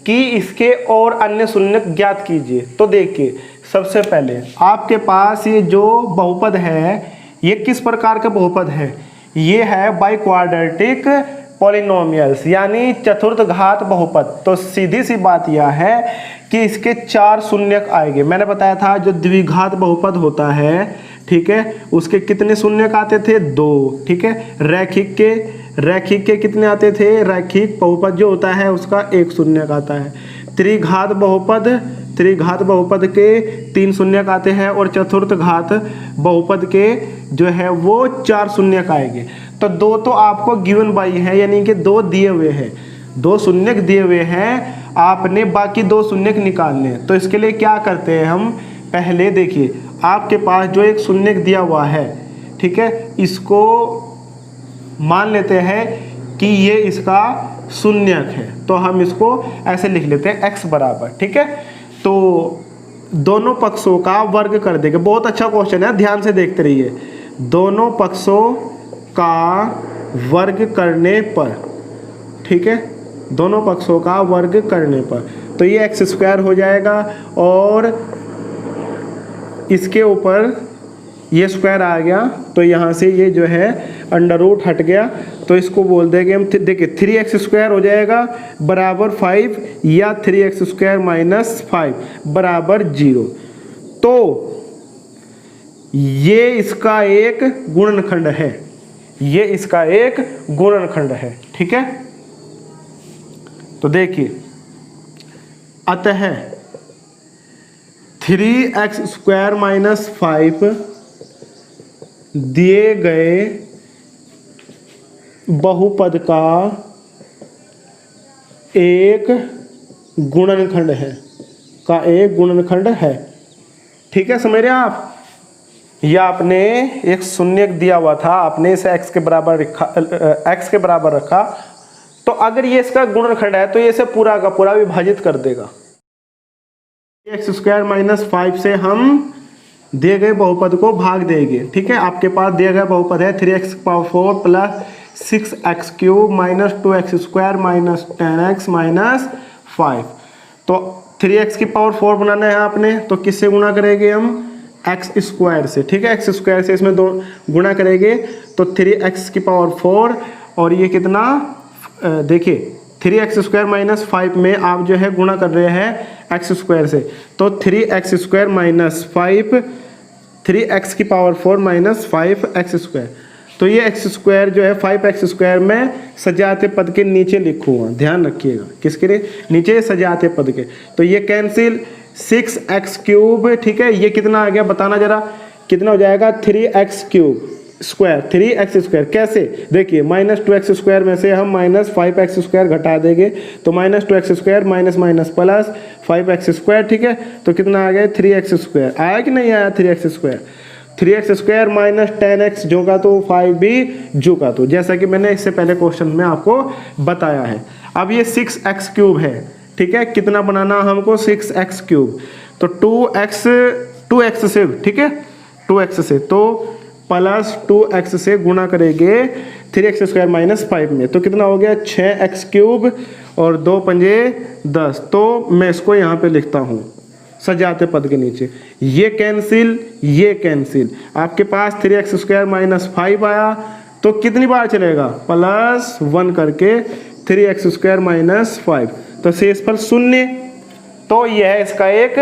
कि इसके और अन्य शून्य ज्ञात कीजिए। तो देखिए सबसे पहले आपके पास ये जो बहुपद है ये किस प्रकार का बहुपद है, ये है बाई क्वाड्रेटिक पॉलिनोमियल्स यानी चतुर्थ घात बहुपद। तो सीधी सी बात यह है कि इसके 4 शून्यक आएंगे। मैंने बताया था जो द्विघात बहुपद होता है, ठीक है, उसके कितने शून्यक आते थे 2, ठीक है। रैखिक के कितने आते थे, रैखिक बहुपद जो होता है उसका 1 शून्यक आता है। त्रिघात बहुपद के 3 शून्यक आते हैं और चतुर्थ घात बहुपद के जो है वो 4 शून्यक आएंगे। तो 2 तो आपको गिवन बाई है यानी कि 2 दिए हुए हैं, 2 शून्यक दिए हुए हैं, आपने बाकी 2 शून्यक निकालने। तो इसके लिए क्या करते हैं हम, पहले देखिए आपके पास जो एक शून्यक दिया हुआ है, ठीक है, इसको मान लेते हैं कि ये इसका शून्यक है, तो हम इसको ऐसे लिख लेते हैं x बराबर, ठीक है। तो दोनों पक्षों का वर्ग कर देंगे। बहुत अच्छा क्वेश्चन है, ध्यान से देखते रहिए। दोनों पक्षों का वर्ग करने पर, ठीक है, दोनों पक्षों का वर्ग करने पर तो ये एक्स स्क्वायर हो जाएगा और इसके ऊपर ये स्क्वायर आ गया, तो यहाँ से ये जो है अंडर रूट हट गया, तो इसको बोल देंगे हम, देखिए 3x² हो जाएगा बराबर 5 या 3x² माइनस 5 बराबर 0। तो ये इसका एक गुणनखंड है, ये इसका एक गुणनखंड है, ठीक है। तो देखिए, अतः 3x² माइनस 5 दिए गए बहुपद का एक गुणनखंड है, ठीक है, समझ रहे हैं आप। या आपने एक शून्यक दिया हुआ था, आपने इसे x के बराबर रखा, तो अगर ये इसका गुणनखंड है तो ये इसे पूरा का पूरा विभाजित कर देगा। x² माइनस 5 से हम दिए गए बहुपद को भाग देंगे, ठीक है। आपके पास दिया गया बहुपद है 3x⁴ plus 6x³ minus 2x² minus 10x minus 5। तो 3x⁴ बनाना है आपने, तो किससे गुणा करेंगे हम, x² से, ठीक है। x² से इसमें 2 गुणा करेंगे तो 3x⁴ और ये कितना, देखिए 3x² माइनस 5 में आप जो है गुणा कर रहे हैं x² से, तो 3x² minus 5 3x⁴ minus 5x²। तो ये x² जो है 5x² में सजाते पद के नीचे लिखूंगा, ध्यान रखिएगा, किसके लिए, नीचे सजाते पद के। तो ये कैंसिल, 6x³, ठीक है, ये कितना आ गया बताना जरा, कितना हो जाएगा 3x² 3x²। कैसे, देखिए माइनस 2x² में से हम माइनस 5x² घटा देंगे, तो minus 2x² minus minus plus 5x², ठीक है। तो कितना आ गया 3x², आया कि नहीं आया 3x²। 3x² माइनस 10x जो का तो 5 भी जो का तो, जैसा कि मैंने इससे पहले क्वेश्चन में आपको बताया है। अब ये 6x³ है, ठीक है, कितना बनाना हमको 6x³, तो 2x से, ठीक है, 2x से, तो प्लस 2x से गुणा करेंगे 3x² माइनस 5 में, तो कितना हो गया 6x³ और 2 पंजे 10। तो मैं इसको यहाँ पे लिखता हूँ सजाते पद के नीचे, ये कैंसिल, आपके पास 3x² माइनस 5 आया, तो कितनी बार चलेगा, प्लस 1 करके 3x² माइनस 5, तो शेषफल 0। तो यह इसका एक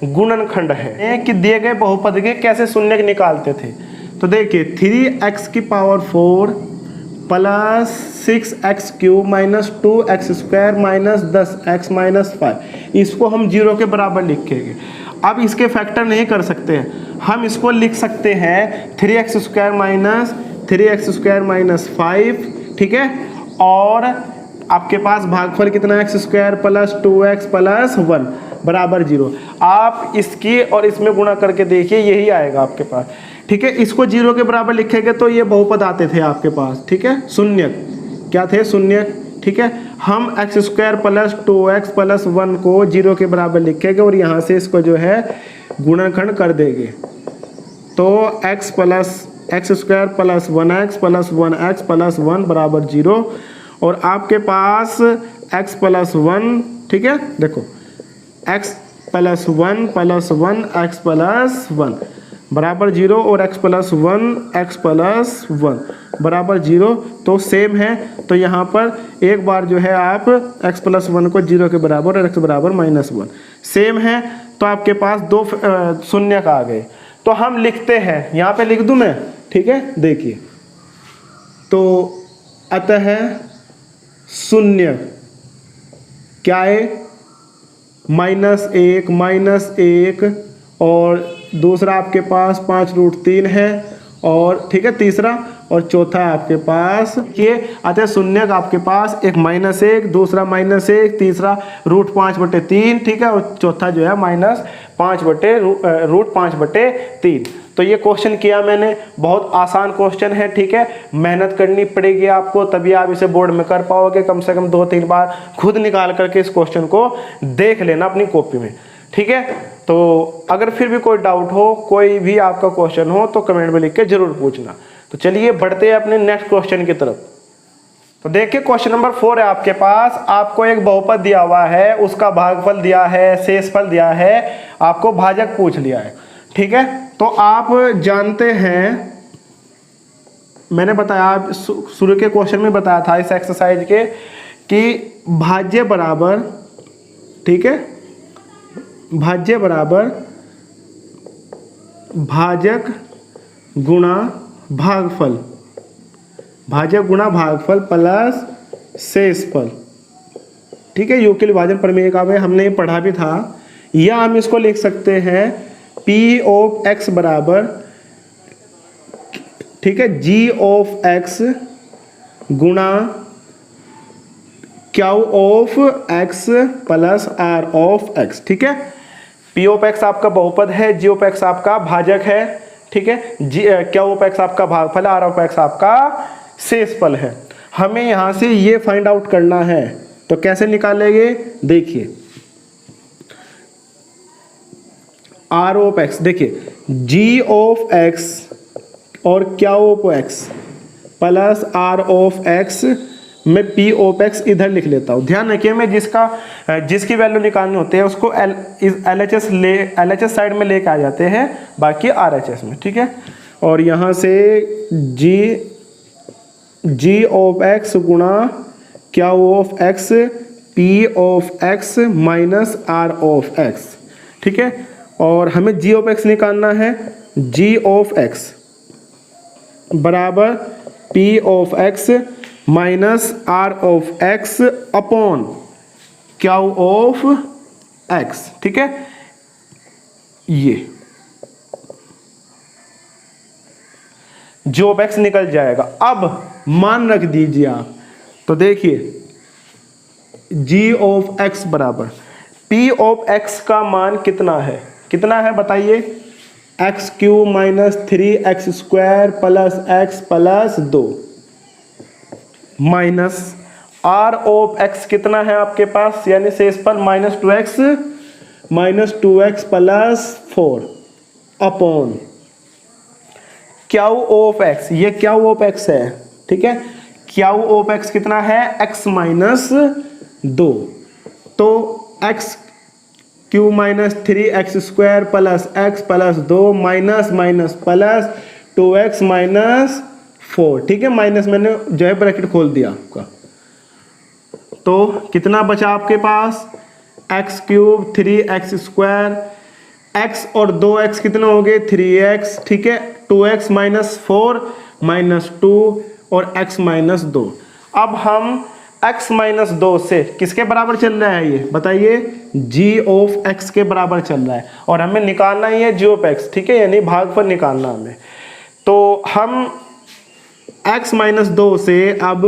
गुणनखंड है कि दिए गए बहुपद के कैसे शून्यक निकालते थे। तो देखिए 3x⁴ plus 6x³ minus 2x² minus 10x minus 5, इसको हम 0 के बराबर लिखेंगे। अब इसके फैक्टर नहीं कर सकते हैं, हम इसको लिख सकते हैं 3x² माइनस 5, ठीक है, और आपके पास भागफल कितना x² प्लस 2x प्लस 1 बराबर 0। आप इसकी और इसमें गुणा करके देखिए, यही आएगा आपके पास, ठीक है। इसको 0 के बराबर लिखेंगे तो ये बहुपद आते थे आपके पास, ठीक है, शून्यक, क्या थे, शून्यक, ठीक है। हम x² प्लस 2x प्लस 1 को 0 के बराबर लिखेंगे और यहाँ से इसको जो है गुणनखंड कर देंगे, तो x² plus 1x plus 1x plus 1 बराबर 0, और आपके पास x प्लस 1, ठीक है, देखो x plus 1 plus 1 x plus 1 बराबर 0 और x प्लस 1 बराबर 0, तो सेम है। तो यहाँ पर एक बार जो है आप x प्लस 1 को 0 के बराबर और x बराबर -1 सेम है, तो आपके पास 2 शून्यक आ गए। तो हम लिखते हैं, यहाँ पे लिख दूँ मैं, ठीक है, देखिए, तो अतः शून्य क्या है, -1 और दूसरा आपके पास 5√3 है, और ठीक है तीसरा, और चौथा है आपके पास ये अतः शून्यक आपके पास एक -1, दूसरा -1, तीसरा √5/3, ठीक है, और चौथा जो है -5/3। तो ये क्वेश्चन किया मैंने, बहुत आसान क्वेश्चन है, ठीक है। मेहनत करनी पड़ेगी आपको, तभी आप इसे बोर्ड में कर पाओगे। कम से कम 2-3 बार खुद निकाल करके इस क्वेश्चन को देख लेना अपनी कॉपी में, ठीक है। तो अगर फिर भी कोई डाउट हो, कोई भी आपका क्वेश्चन हो, तो कमेंट में लिख के जरूर पूछना। तो चलिए बढ़ते हैं अपने नेक्स्ट क्वेश्चन की तरफ। तो देखिए क्वेश्चन नंबर 4 है आपके पास। आपको एक बहुपद दिया हुआ है, उसका भागफल दिया है, शेषफल दिया है, आपको भाजक पूछ लिया है, ठीक है। तो आप जानते हैं, मैंने बताया शुरू के क्वेश्चन में बताया था इस एक्सरसाइज के कि भाज्य बराबर, ठीक है, भाज्य बराबर भाजक गुणा भागफल, भाजक गुणा भागफल प्लस शेषफल, ठीक है। योग के विभाजन प्रमेय का हमने ये पढ़ा भी था। या हम इसको लिख सकते हैं P ऑफ x बराबर, ठीक है, G ऑफ x गुणा Q of x plus R of x, ठीक है। P ऑफ x आपका बहुपद है, G ऑफ x आपका भाजक है, ठीक है, Q ऑफ x आपका भागफल, R ऑफ x आपका शेषफल है। हमें यहां से ये फाइंड आउट करना है, तो कैसे निकालेंगे देखिए। R ऑफ x, देखिए G ऑफ x और Q of x plus R of x, मैं P ऑफ x इधर लिख लेता हूँ। ध्यान रखिए, मैं जिसकी वैल्यू निकालनी होती है उसको LHS साइड में लेके आ जाते हैं, बाकी RHS में, ठीक है। और यहाँ से G ऑफ x गुणा Q of x P of x minus R of x, ठीक है। और हमें G ऑफ x निकालना है। G ऑफ x बराबर P of x minus R of x upon Q of x, ठीक है। ये G ऑफ x निकल जाएगा। अब मान रख दीजिए आप, तो देखिए G ऑफ x बराबर P ऑफ x का मान कितना है बताइए, x³ minus 3x² plus x plus 2 minus R of x कितना है आपके पास, यानी शेषफल -2x plus 4 upon Q of x, ये Q ऑफ x है, ठीक है। Q ऑफ x कितना है, x माइनस 2, तो x³ minus 3x² plus x plus 2 minus plus 2x minus 4, ठीक है। माइनस मैंने जो है ब्रैकेट खोल दिया आपका, तो कितना बचा आपके पास, x³ 3x², x और 2x कितना हो गए 3x, ठीक है। 2x माइनस 4 माइनस 2 और x माइनस 2। अब हम x माइनस 2 से किसके बराबर चल रहा है ये बताइए, g ऑफ x के बराबर चल रहा है, और हमें निकालना ही है g ऑफ x, ठीक है, यानी भागफल निकालना हमें। तो हम x माइनस 2 से अब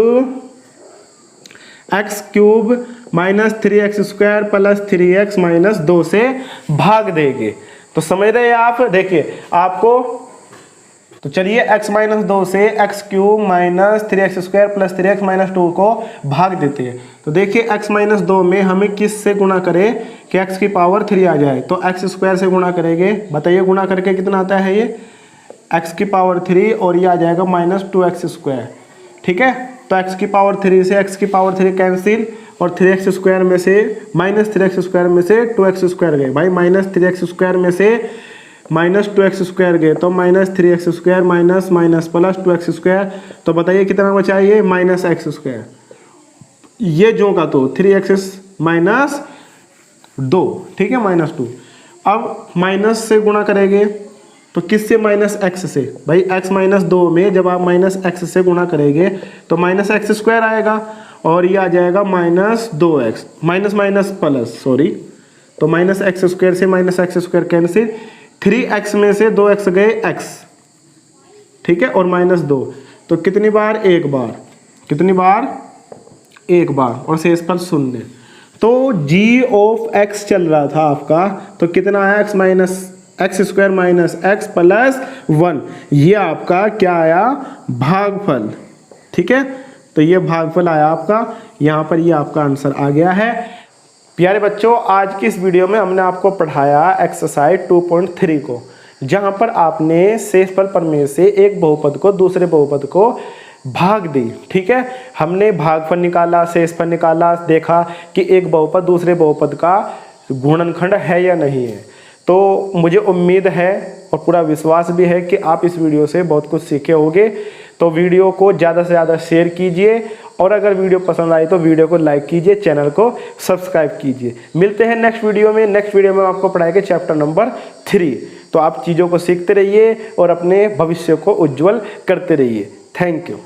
x³ minus 3x² plus 3x minus 2 से भाग देंगे। तो समझ रहे हैं आप, देखिए आपको, तो चलिए x माइनस 2 से x³ minus 3x² plus 3x minus 2 को भाग देते हैं। तो देखिए x माइनस 2 में हमें किस से गुणा करें कि x की पावर 3 आ जाए, तो x² से गुणा करेंगे, बताइए गुणा करके कितना आता है, ये x की पावर 3 और ये आ जाएगा -2x², ठीक है। तो x की पावर 3 से x की पावर 3 कैंसिल, और 3x² में से -3x² में से 2x² गए भाई, -3x² में से -2x² गए, तो -3x² माइनस प्लस 2x², तो बताइए कितना बचा, ये -x², ये जो का तो 3x माइनस 2, ठीक है, -2। अब माइनस से गुणा करेंगे, तो किससे, -x से, भाई x माइनस 2 में जब आप -x से गुणा करेंगे तो -x² आएगा, और ये आ जाएगा -2x, माइनस प्लस, सॉरी, तो -x² से -x² कैंसिल, 3x में से 2x गए x, ठीक है, और -2, तो कितनी बार? एक बार। कितनी बार? एक बार। और शेषफल 0। तो g ऑफ x चल रहा था आपका, तो कितना है? x minus x square minus x plus 1। ये आपका क्या आया? भागफल। ठीक है, तो ये भागफल आया आपका, यहाँ पर ये आपका आंसर आ गया है। प्यारे बच्चों, आज की इस वीडियो में हमने आपको पढ़ाया एक्सरसाइज 2.3 को, जहाँ पर आपने शेषफल प्रमेय से एक बहुपद को दूसरे बहुपद को भाग दी। ठीक है, हमने भागफल निकाला, शेषफल निकाला, देखा कि एक बहुपद दूसरे बहुपद का गुणनखंड है या नहीं है। तो मुझे उम्मीद है और पूरा विश्वास भी है कि आप इस वीडियो से बहुत कुछ सीखे होंगे। तो वीडियो को ज़्यादा से ज़्यादा शेयर कीजिए, और अगर वीडियो पसंद आई तो वीडियो को लाइक कीजिए, चैनल को सब्सक्राइब कीजिए। मिलते हैं नेक्स्ट वीडियो में। नेक्स्ट वीडियो में आपको पढ़ाएंगे चैप्टर नंबर 3। तो आप चीज़ों को सीखते रहिए और अपने भविष्य को उज्जवल करते रहिए। Thank you.